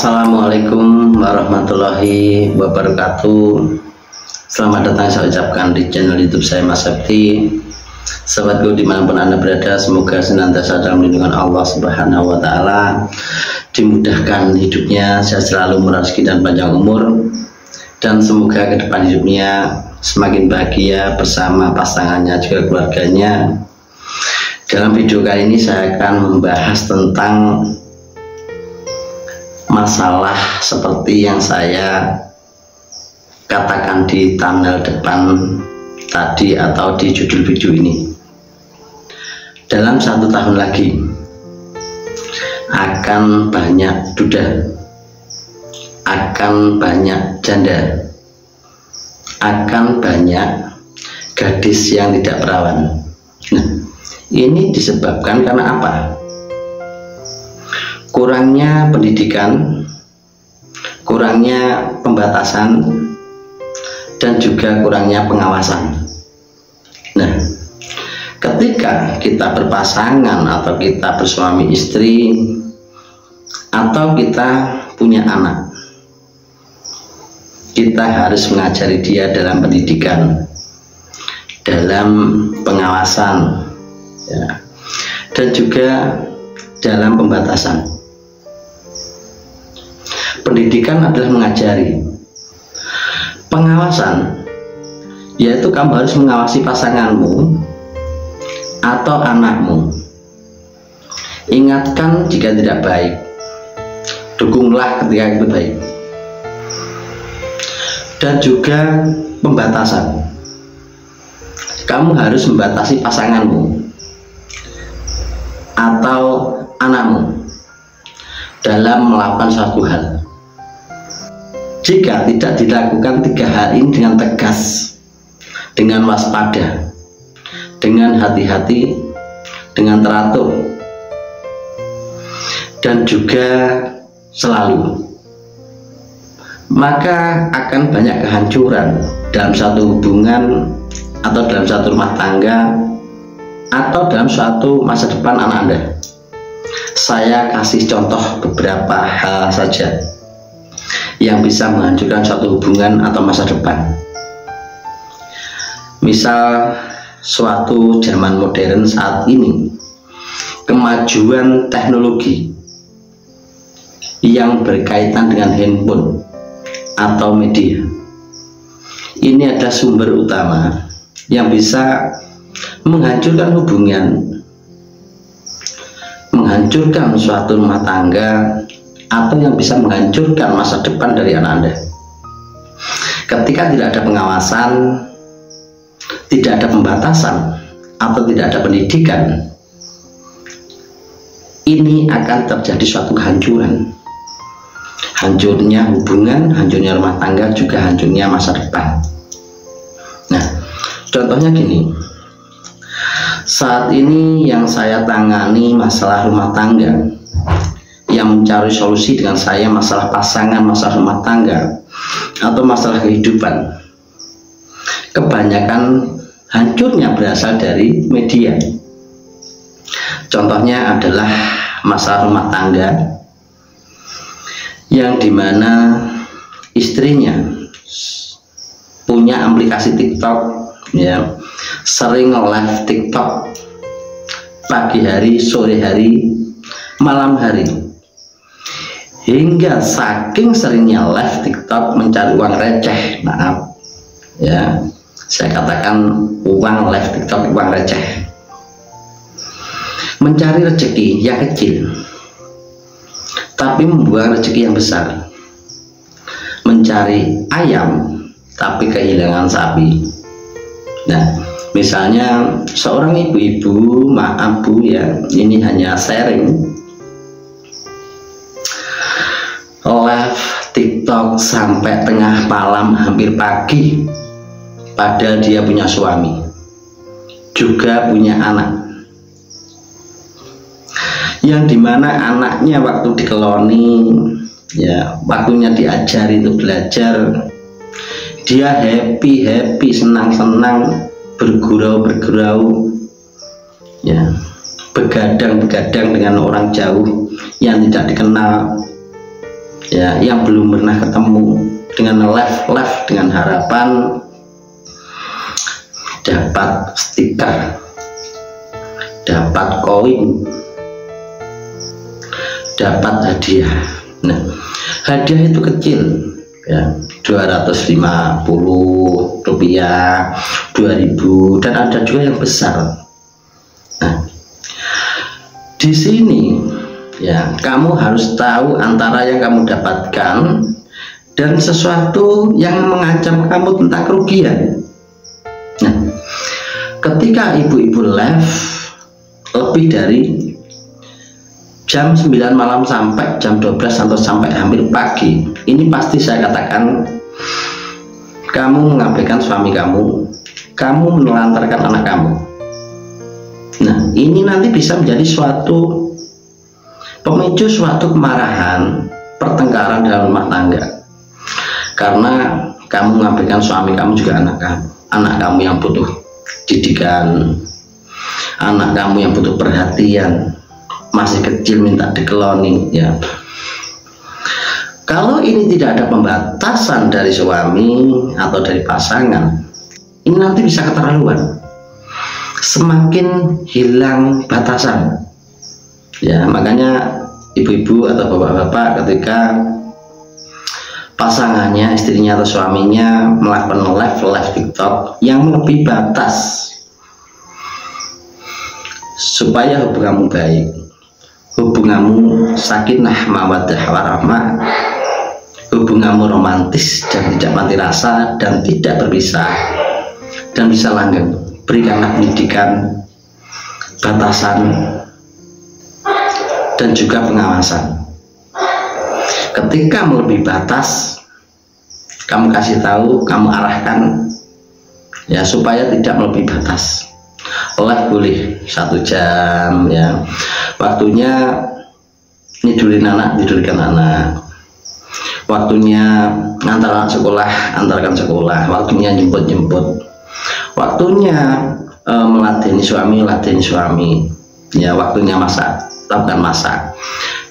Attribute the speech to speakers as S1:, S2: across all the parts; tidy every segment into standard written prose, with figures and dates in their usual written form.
S1: Assalamualaikum warahmatullahi wabarakatuh. Selamat datang saya ucapkan di channel YouTube saya, Mas Septi. Sahabatku dimanapun Anda berada, semoga senantiasa dalam lindungan Allah Subhanahu wa Ta'ala, dimudahkan hidupnya, sehat selalu, murah rezeki dan panjang umur, dan semoga ke depan hidupnya semakin bahagia bersama pasangannya juga keluarganya. Dalam video kali ini saya akan membahas tentang masalah seperti yang saya katakan di thumbnail depan tadi atau di judul video ini. Dalam 1 tahun lagi akan banyak duda, akan banyak janda, akan banyak gadis yang tidak perawan. Nah, ini disebabkan karena apa? Kurangnya pendidikan, kurangnya pembatasan, dan juga kurangnya pengawasan. Nah, ketika kita berpasangan atau kita bersuami istri atau kita punya anak, kita harus mengajari dia dalam pendidikan, dalam pengawasan, ya, dan juga dalam pembatasan. Pendidikan adalah mengajari. Pengawasan yaitu kamu harus mengawasi pasanganmu atau anakmu. Ingatkan jika tidak baik, dukunglah ketika itu baik. Dan juga pembatasan, kamu harus membatasi pasanganmu atau anakmu dalam melakukan suatu hal. Jika tidak dilakukan 3 hal ini dengan tegas, dengan waspada, dengan hati-hati, dengan teratur, dan juga selalu, maka akan banyak kehancuran dalam satu hubungan atau dalam satu rumah tangga atau dalam suatu masa depan anak Anda. Saya kasih contoh beberapa hal saja yang bisa menghancurkan suatu hubungan atau masa depan. Misal suatu zaman modern saat ini, kemajuan teknologi yang berkaitan dengan handphone atau media, ini adalah sumber utama yang bisa menghancurkan hubungan, menghancurkan suatu rumah tangga, atau yang bisa menghancurkan masa depan dari anak Anda. Ketika tidak ada pengawasan, tidak ada pembatasan, atau tidak ada pendidikan, ini akan terjadi suatu kehancuran. Hancurnya hubungan, hancurnya rumah tangga, juga hancurnya masa depan. Nah, contohnya gini. Saat ini yang saya tangani masalah rumah tangga, yang mencari solusi dengan saya masalah pasangan, masalah rumah tangga, atau masalah kehidupan, kebanyakan hancurnya berasal dari media. Contohnya adalah masalah rumah tangga yang dimana istrinya punya aplikasi TikTok, ya, sering live TikTok pagi hari, sore hari, malam hari, hingga saking seringnya live TikTok mencari uang receh, maaf ya, saya katakan uang live TikTok, uang receh, mencari rezeki yang kecil tapi membuang rezeki yang besar, mencari ayam tapi kehilangan sapi. Nah, misalnya seorang ibu-ibu, maaf Bu ya, ini hanya sharing, live TikTok sampai tengah malam hampir pagi, padahal dia punya suami, juga punya anak, yang dimana anaknya waktu dikeloni, ya, waktunya diajari untuk belajar, dia happy, senang, bergurau, ya, begadang dengan orang jauh yang tidak dikenal, ya, yang belum pernah ketemu, dengan live dengan harapan dapat stiker, dapat koin, dapat hadiah. Nah, hadiah itu kecil ya, 250 rupiah, 2000, dan ada juga yang besar. Nah, di sini ya, kamu harus tahu antara yang kamu dapatkan dan sesuatu yang mengancam kamu tentang kerugian. Nah, ketika ibu-ibu live lebih dari jam 9 malam sampai jam 12 atau sampai hampir pagi, ini pasti saya katakan kamu mengabaikan suami kamu, kamu menelantarkan anak kamu. Nah, ini nanti bisa menjadi suatu pemicu suatu kemarahan, pertengkaran dalam rumah tangga, karena kamu mengabaikan suami kamu juga anak kamu yang butuh didikan, anak kamu yang butuh perhatian, masih kecil minta dikeloni ya. Kalau ini tidak ada pembatasan dari suami atau dari pasangan, ini nanti bisa keterlaluan, semakin hilang batasan ya. Makanya ibu-ibu atau bapak-bapak, ketika pasangannya, istrinya atau suaminya melakukan live TikTok yang melebihi batas, supaya hubunganmu baik, hubunganmu sakinah mawaddah warahmah, hubunganmu romantis dan tidak mati rasa dan tidak berpisah dan bisa langgeng, berikanlah pendidikan, batasan, dan juga pengawasan. Ketika melebihi batas, kamu kasih tahu, kamu arahkan ya, supaya tidak melebihi batas. Live boleh 1 jam ya, waktunya tidurkan anak, waktunya antar anak sekolah, antarkan sekolah, waktunya jemput, waktunya meladeni suami ya, waktunya masak, lakukan masak,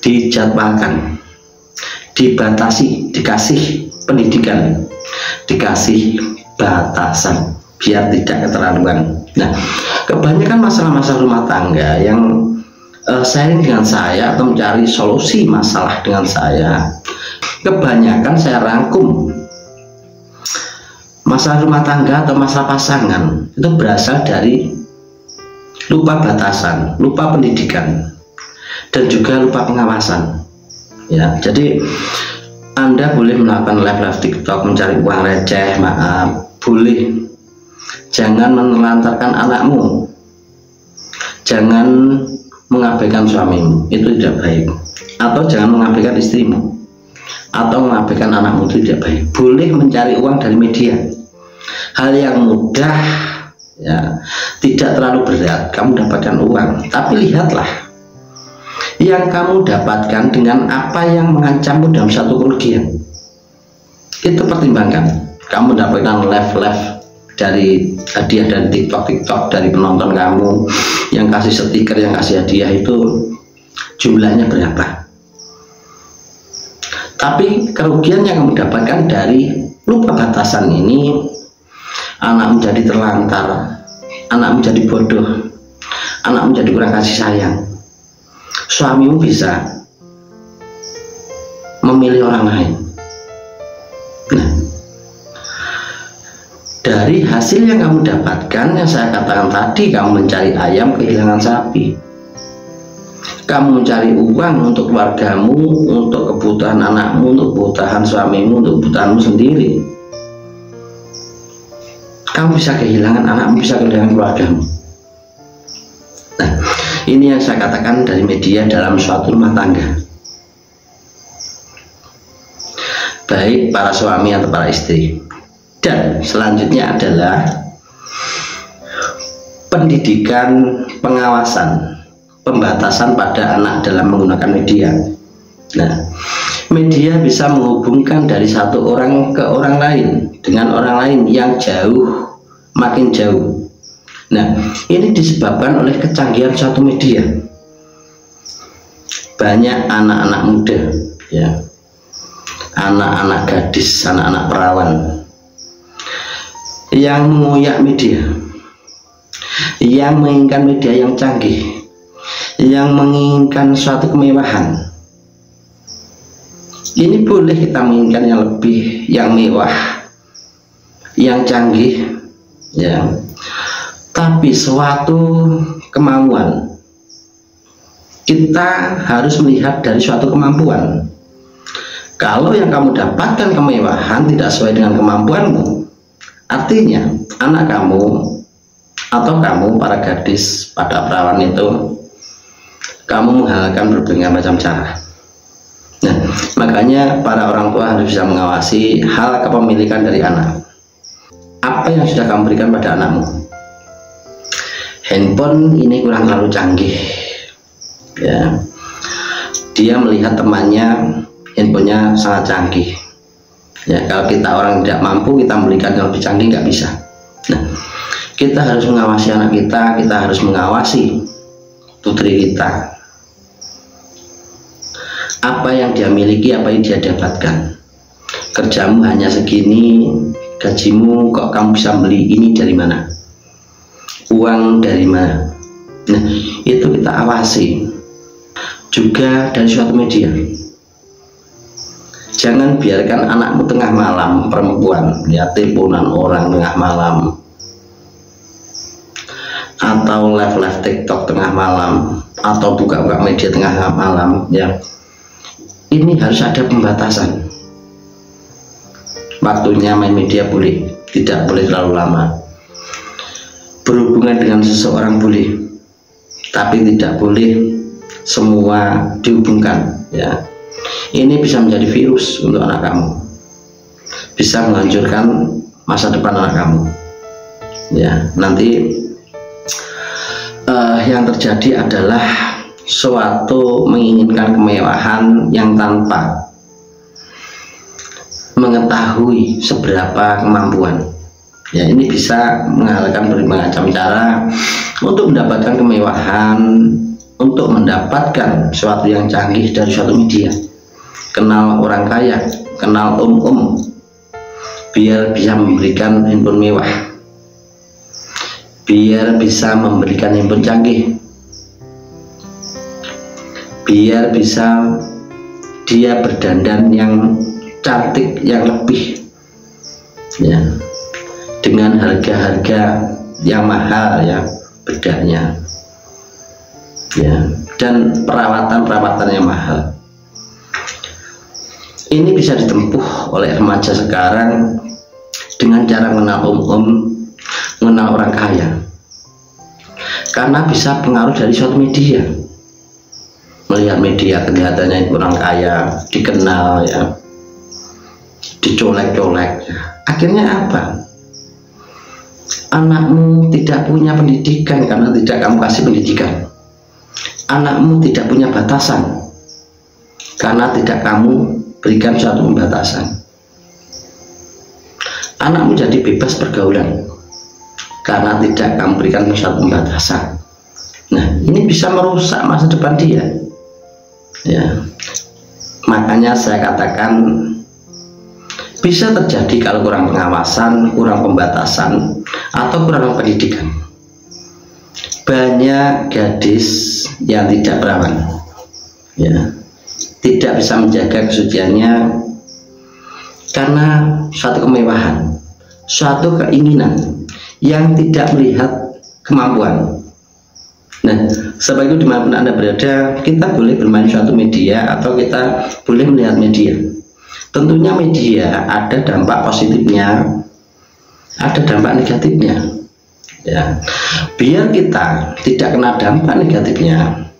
S1: dijadwalkan, dibatasi, dikasih pendidikan, dikasih batasan biar tidak keterlaluan. Nah, kebanyakan masalah-masalah rumah tangga yang sharing dengan saya atau mencari solusi masalah dengan saya, kebanyakan saya rangkum masalah rumah tangga atau masalah pasangan itu berasal dari lupa batasan, lupa pendidikan, dan juga lupa pengawasan ya. Jadi Anda boleh melakukan live TikTok mencari uang receh, maaf, boleh. Jangan menelantarkan anakmu, jangan mengabaikan suamimu, itu tidak baik. Atau jangan mengabaikan istrimu, atau mengabaikan anakmu, itu tidak baik. Boleh mencari uang dari media, hal yang mudah ya, tidak terlalu berat, kamu dapatkan uang. Tapi lihatlah yang kamu dapatkan dengan apa yang mengancammu dalam satu kerugian. Itu pertimbangkan. Kamu dapatkan live dari hadiah dari TikTok dari penonton kamu yang kasih stiker, yang kasih hadiah, itu jumlahnya berapa. Tapi kerugian yang kamu dapatkan dari lupa batasan ini, anak menjadi terlantar, anak menjadi bodoh, anak menjadi kurang kasih sayang, suamimu bisa memilih orang lain. Nah, dari hasil yang kamu dapatkan, yang saya katakan tadi, kamu mencari ayam kehilangan sapi, kamu mencari uang untuk keluargamu, untuk kebutuhan anakmu, untuk kebutuhan suamimu, untuk kebutuhanmu sendiri, kamu bisa kehilangan anakmu, bisa kehilangan keluargamu. Nah, ini yang saya katakan dari media dalam suatu rumah tangga, baik para suami atau para istri. Dan selanjutnya adalah pendidikan, pengawasan, pembatasan pada anak dalam menggunakan media. Nah, media bisa menghubungkan dari satu orang ke orang lain dengan orang lain yang jauh, makin jauh. Nah, ini disebabkan oleh kecanggihan suatu media. Banyak anak-anak muda ya, anak-anak gadis, anak-anak perawan yang mengoyak media, yang menginginkan media yang canggih, yang menginginkan suatu kemewahan. Ini boleh kita menginginkan yang lebih, yang mewah, yang canggih, ya. Tapi suatu kemauan, kita harus melihat dari suatu kemampuan. Kalau yang kamu dapatkan kemewahan tidak sesuai dengan kemampuanmu, artinya anak kamu atau kamu para gadis, pada perawan itu, kamu menghalalkan berbagai macam cara. Nah, makanya para orang tua harus bisa mengawasi hal kepemilikan dari anak. Apa yang sudah kamu berikan pada anakmu? Handphone ini kurang terlalu canggih, ya. Dia melihat temannya handphonenya sangat canggih, ya. Kalau kita orang tidak mampu, kita berikan yang lebih canggih, nggak bisa. Nah, kita harus mengawasi anak kita, kita harus mengawasi putri kita. Apa yang dia miliki, apa yang dia dapatkan. Kerjamu hanya segini, gajimu kok kamu bisa beli ini dari mana? Uang dari mana? Nah, itu kita awasi. Juga dari suatu media. Jangan biarkan anakmu tengah malam, perempuan, lihat teleponan orang tengah malam, atau live TikTok tengah malam, atau buka-buka media tengah malam, ya. Ini harus ada pembatasan. Waktunya main media boleh, tidak boleh terlalu lama. Berhubungan dengan seseorang boleh, tapi tidak boleh semua dihubungkan, ya. Ini bisa menjadi virus untuk anak kamu, bisa menghancurkan masa depan anak kamu, ya. Nanti yang terjadi adalah suatu menginginkan kemewahan yang tanpa mengetahui seberapa kemampuan, ya. Ini bisa menghalalkan berbagai macam cara untuk mendapatkan kemewahan, untuk mendapatkan sesuatu yang canggih dari suatu media. Kenal orang kaya, kenal biar bisa memberikan handphone mewah, biar bisa memberikan handphone canggih, biar bisa dia berdandan yang cantik, yang lebih, ya, dengan harga-harga yang mahal, ya, bedanya, ya, dan perawatan yang mahal. Ini bisa ditempuh oleh remaja sekarang dengan cara mengenal mengenal orang kaya, karena bisa pengaruh dari suatu media. Melihat media, kelihatannya orang kaya, dikenal, ya, dicolek-colek, ya. Akhirnya apa? Anakmu tidak punya pendidikan karena tidak kamu kasih pendidikan. Anakmu tidak punya batasan karena tidak kamu berikan suatu pembatasan. Anakmu jadi bebas pergaulan karena tidak kamu berikan suatu pembatasan. Nah, ini bisa merusak masa depan dia, ya. Makanya saya katakan bisa terjadi kalau kurang pengawasan, kurang pembatasan, atau kurang pendidikan. Banyak gadis yang tidak perawan, ya, tidak bisa menjaga kesuciannya karena suatu kemewahan, suatu keinginan yang tidak melihat kemampuan. Nah, sebab itu dimanapun Anda berada, kita boleh bermain suatu media atau kita boleh melihat media. Tentunya media ada dampak positifnya, ada dampak negatifnya, ya. Biar kita tidak kena dampak negatifnya,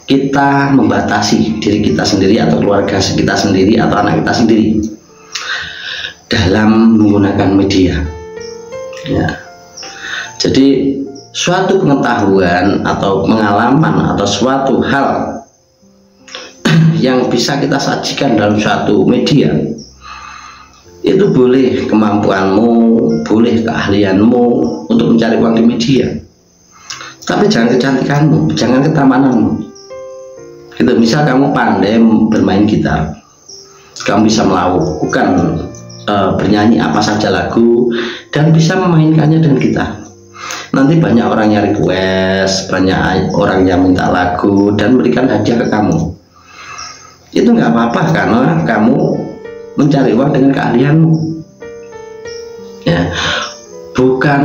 S1: kita membatasi diri kita sendiri atau keluarga kita sendiri atau anak kita sendiri dalam menggunakan media, ya. Jadi suatu pengetahuan atau pengalaman atau suatu hal yang bisa kita sajikan dalam suatu media, itu boleh kemampuanmu, boleh keahlianmu untuk mencari uang di media, tapi jangan kecantikanmu, jangan ketamananmu, Gitu. Misal kamu pandai bermain gitar, kamu bisa melakukan bernyanyi apa saja lagu dan bisa memainkannya dengan gitar. Nanti banyak orang yang request, banyak orang yang minta lagu dan berikan hadiah ke kamu. Itu nggak apa-apa karena kamu mencari uang dengan keahlianmu. Ya, bukan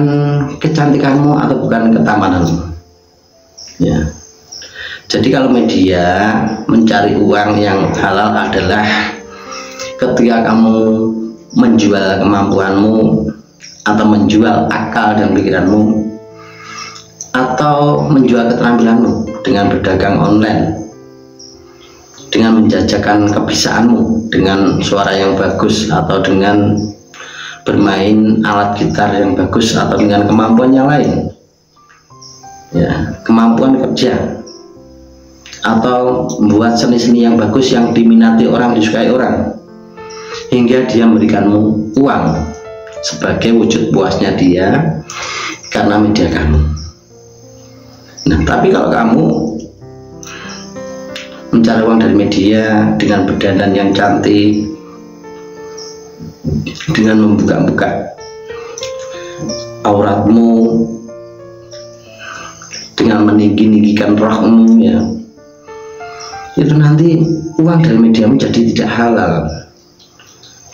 S1: kecantikanmu atau bukan ketamananmu. Ya. Jadi kalau media mencari uang yang halal adalah ketika kamu menjual kemampuanmu atau menjual akal dan pikiranmu atau menjual keterampilanmu dengan berdagang online, dengan menjajakan kebisaanmu dengan suara yang bagus atau dengan bermain alat gitar yang bagus atau dengan kemampuan yang lain, ya, kemampuan kerja atau membuat seni-seni yang bagus yang diminati orang, disukai orang, hingga dia memberikanmu uang sebagai wujud puasnya dia karena media kamu. Nah, tapi kalau kamu mencari uang dari media dengan berdandan yang cantik, dengan membuka-buka auratmu, dengan meninggi-ninggikan rohmu, ya, itu nanti uang dari media menjadi tidak halal,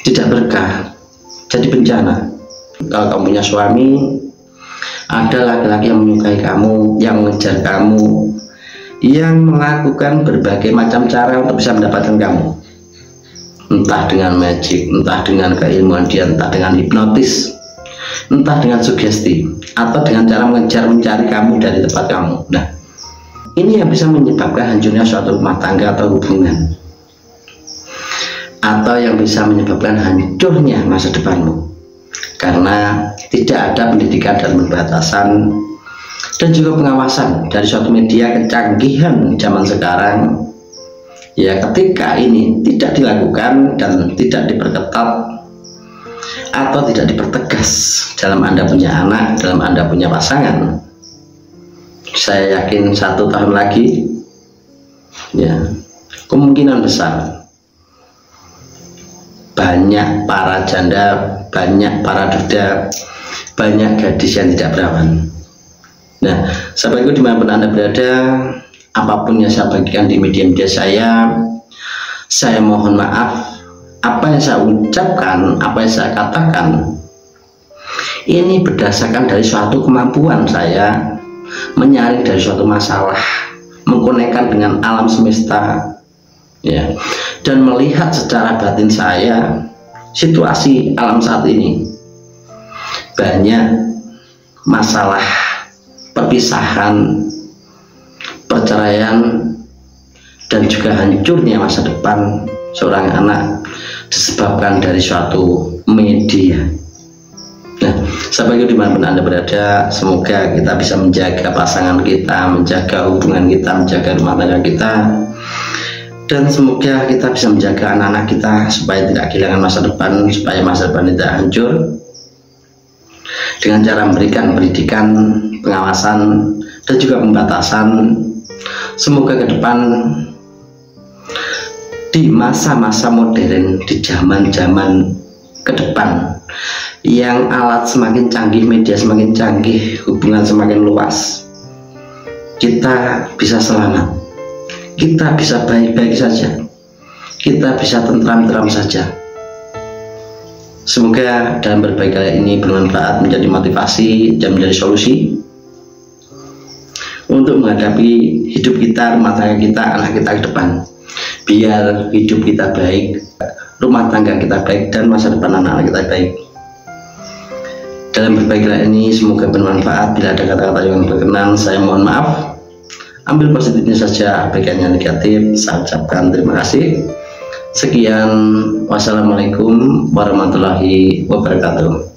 S1: tidak berkah, jadi bencana. Kalau kamu punya suami, ada laki-laki yang menyukai kamu, yang mengejar kamu, yang melakukan berbagai macam cara untuk bisa mendapatkan kamu, entah dengan magic, entah dengan keilmuan dia, entah dengan hipnotis, entah dengan sugesti, atau dengan cara mengejar mencari kamu dari tempat kamu. Nah, ini yang bisa menyebabkan hancurnya suatu rumah tangga atau hubungan, atau yang bisa menyebabkan hancurnya masa depanmu karena tidak ada pendidikan dan pembatasan dan juga pengawasan dari suatu media. Kecanggihan zaman sekarang, ya, ketika ini tidak dilakukan dan tidak diperketat atau tidak dipertegas dalam Anda punya anak, dalam Anda punya pasangan, saya yakin 1 tahun lagi, ya, kemungkinan besar banyak para janda, banyak para duda, banyak gadis yang tidak berawan. Nah, sahabatku dimanapun Anda berada, apapun yang saya bagikan di media-media saya mohon maaf. Apa yang saya ucapkan, apa yang saya katakan, ini berdasarkan dari suatu kemampuan saya menyaring dari suatu masalah, mengkonekkan dengan alam semesta, ya, dan melihat secara batin saya situasi alam saat ini. Banyak masalah perpisahan, perceraian, dan juga hancurnya masa depan seorang anak disebabkan dari suatu media. Nah, sahabatku dimanapun Anda berada, semoga kita bisa menjaga pasangan kita, menjaga hubungan kita, menjaga rumah tangga kita, dan semoga kita bisa menjaga anak-anak kita supaya tidak kehilangan masa depan, supaya masa depan tidak hancur, dengan cara memberikan pendidikan, pengawasan, dan juga pembatasan. Semoga ke depan di masa-masa modern, di zaman-zaman ke depan yang alat semakin canggih, media semakin canggih, hubungan semakin luas, kita bisa selamat, kita bisa baik-baik saja, kita bisa tentram-tentram saja. Semoga dalam berbagai kali ini bermanfaat, menjadi motivasi dan menjadi solusi untuk menghadapi hidup kita, rumah tangga kita, anak kita ke depan, biar hidup kita baik, rumah tangga kita baik, dan masa depan anak-anak kita baik. Dalam berbagai kali ini semoga bermanfaat. Bila ada kata-kata yang berkenan, saya mohon maaf. Ambil positifnya saja, abaikan yang negatif. Saya ucapkan terima kasih. Sekian, wassalamualaikum warahmatullahi wabarakatuh.